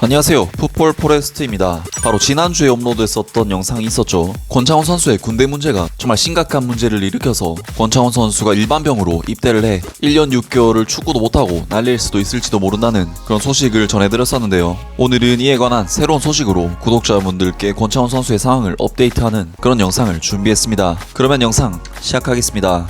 안녕하세요, 풋볼 포레스트입니다. 바로 지난주에 업로드했었던 영상이 있었죠. 권창훈 선수의 군대 문제가 정말 심각한 문제를 일으켜서 권창훈 선수가 일반병으로 입대를 해 1년 6개월을 축구도 못하고 날릴 수도 있을지도 모른다는 그런 소식을 전해드렸었는데요. 오늘은 이에 관한 새로운 소식으로 구독자분들께 권창훈 선수의 상황을 업데이트하는 그런 영상을 준비했습니다. 그러면 영상 시작하겠습니다.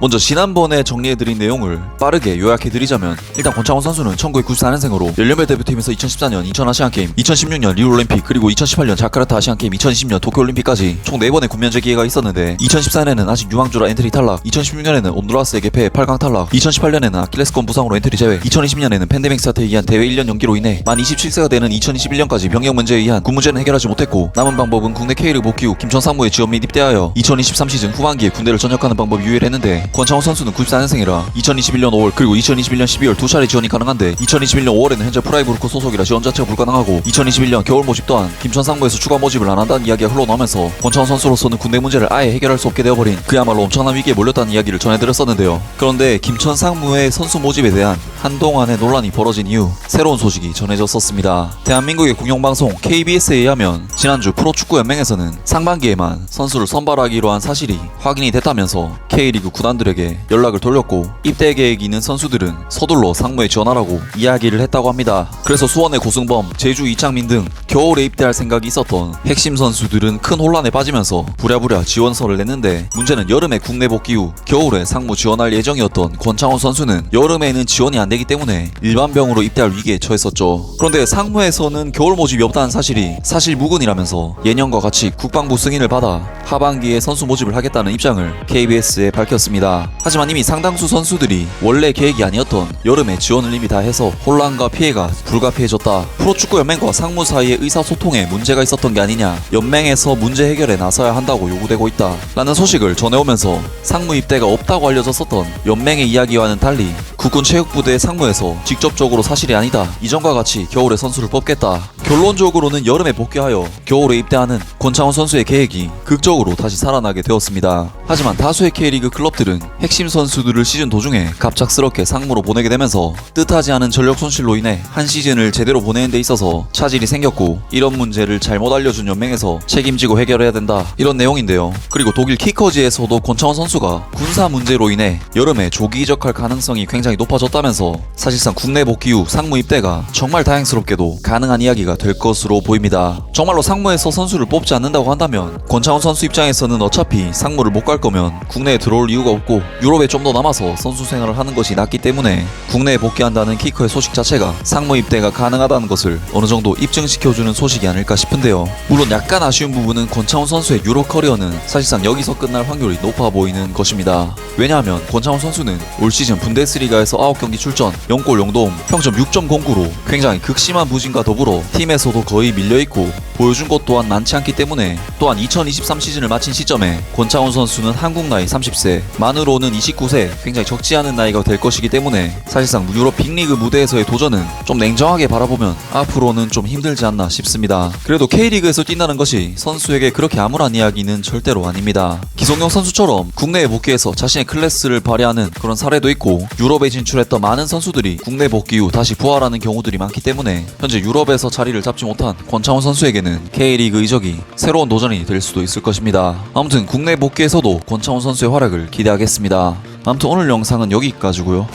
먼저 지난번에 정리해드린 내용을 빠르게 요약해드리자면, 일단 권창훈 선수는 1994년생으로 연령별 대표팀에서 2014년 인천 아시안게임, 2016년 리우올림픽, 그리고 2018년 자카르타 아시안게임, 2020년 도쿄올림픽까지 총 4번의 군면제 기회가 있었는데 2014년에는 아직 유망주라 엔트리 탈락, 2016년에는 온두라스에게 패해 8강 탈락, 2018년에는 아킬레스건 부상으로 엔트리 제외, 2020년에는 팬데믹 사태에 의한 대회 1년 연기로 인해 만 27세가 되는 2021년까지 병역 문제에 의한 군 문제는 해결하지 못했고, 남은 방법은 국내 K리그 복귀 후 김천 상무에 지원 및 입대하여 2023 시즌 후반기에 군대를 전역하는 방법이 유일했는데, 권창훈 선수는 94년생이라 2021년 5월 그리고 2021년 12월 두 차례 지원이 가능한데, 2021년 5월에는 현재 프라이브루크 소속이라 지원 자체가 불가능하고, 2021년 겨울 모집 또한 김천 상무에서 추가 모집을 안 한다는 이야기가 흘러나오면서 권창훈 선수로서는 군대 문제를 아예 해결할 수 없게 되어버린 그야말로 엄청난 위기에 몰렸다는 이야기를 전해드렸었는데요. 그런데 김천 상무의 선수 모집에 대한 한동안의 논란이 벌어진 이후 새로운 소식이 전해졌었습니다. 대한민국의 공영방송 KBS에 의하면 지난주 프로축구연맹에서는 상반기에만 선수를 선발하기로 한 사실이 확인이 됐다면서 K리그 구단들에게 연락을 돌렸고, 입대 계획이 있는 선수들은 서둘러 상무에 지원하라고 이야기를 했다고 합니다. 그래서 수원의 고승범, 제주 이창민 등 겨울에 입대할 생각이 있었던 핵심 선수들은 큰 혼란에 빠지면서 부랴부랴 지원서를 냈는데, 문제는 여름에 국내 복귀 후 겨울에 상무 지원할 예정이었던 권창훈 선수는 여름에는 지원이 안 되기 때문에 일반병으로 입대할 위기에 처했었죠. 그런데 상무에서는 겨울 모집이 없다는 사실이 사실 무근이라면서 예년과 같이 국방부 승인을 받아 하반기에 선수 모집을 하겠다는 입장을 KBS에 밝혔습니다. 하지만 이미 상당수 선수들이 원래 계획이 아니었던 여름에 지원을 이미 다 해서 혼란과 피해가 불가피해졌다. 프로축구연맹과 상무 사이의 의사소통에 문제가 있었던 게 아니냐, 연맹에서 문제 해결에 나서야 한다고 요구되고 있다 라는 소식을 전해오면서 상무 입대가 없다고 알려졌었던 연맹의 이야기와는 달리 국군체육부대의 상무에서 직접적으로 사실이 아니다, 이전과 같이 겨울에 선수를 뽑겠다, 결론적으로는 여름에 복귀하여 겨울에 입대하는 권창훈 선수의 계획이 극적으로 다시 살아나게 되었습니다. 하지만 다수의 K리그 클럽들은 핵심 선수들을 시즌 도중에 갑작스럽게 상무로 보내게 되면서 뜻하지 않은 전력 손실로 인해 한 시즌을 제대로 보내는 데 있어서 차질이 생겼고, 이런 문제를 잘못 알려준 연맹에서 책임지고 해결해야 된다, 이런 내용인데요. 그리고 독일 키커지에서도 권창훈 선수가 군사 문제로 인해 여름에 조기 이적할 가능성이 굉장히 높아졌다면서 사실상 국내 복귀 후 상무 입대가 정말 다행스럽게도 가능한 이야기가 될 것으로 보입니다. 정말로 상무에서 선수를 뽑지 않는다고 한다면 권창훈 선수 입장에서는 어차피 상무를 못 갈 거면 국내에 들어올 이유가 없고 유럽에 좀 더 남아서 선수 생활을 하는 것이 낫기 때문에 국내에 복귀한다는 키커의 소식 자체가 상무 입대가 가능하다는 것을 어느 정도 입증시켜주는 소식이 아닐까 싶은데요. 물론 약간 아쉬운 부분은 권창훈 선수의 유럽 커리어는 사실상 여기서 끝날 확률이 높아 보이는 것입니다. 왜냐하면 권창훈 선수는 올 시즌 분데스리가에서 9경기 출전, 0골 0도움, 평점 6.09로 굉장히 극심한 부진과 더불어 팀에서도 거의 밀려있고 보여준 것 또한 많지 않기 때문에, 또한 2023 시즌을 마친 시점에 권창훈 선수는 한국 나이 30세, 만으로는 29세, 굉장히 적지 않은 나이가 될 것이기 때문에 사실상 유럽 빅리그 무대에서의 도전은 좀 냉정하게 바라보면 앞으로는 좀 힘들지 않나 싶습니다. 그래도 K리그에서 뛴다는 것이 선수에게 그렇게 암울한 이야기는 절대로 아닙니다. 기성용 선수처럼 국내에 복귀해서 자신의 클래스를 발휘하는 그런 사례도 있고, 유럽에 진출했던 많은 선수들이 국내 복귀 후 다시 부활하는 경우들이 많기 때문에 현재 유럽에서 자리를 잡지 못한 권창훈 선수에게는 K리그 이적이 새로운 도전이 될 수도 있을 것입니다. 아무튼 국내 복귀에서도 권창훈 선수의 활약을 기대하겠습니다. 아무튼 오늘 영상은 여기까지고요.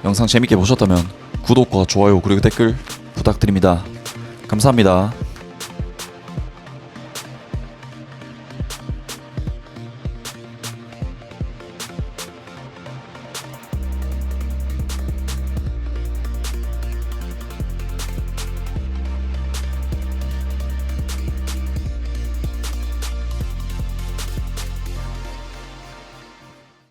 영상 재밌게 보셨다면 구독과 좋아요 그리고 댓글 부탁드립니다. 감사합니다.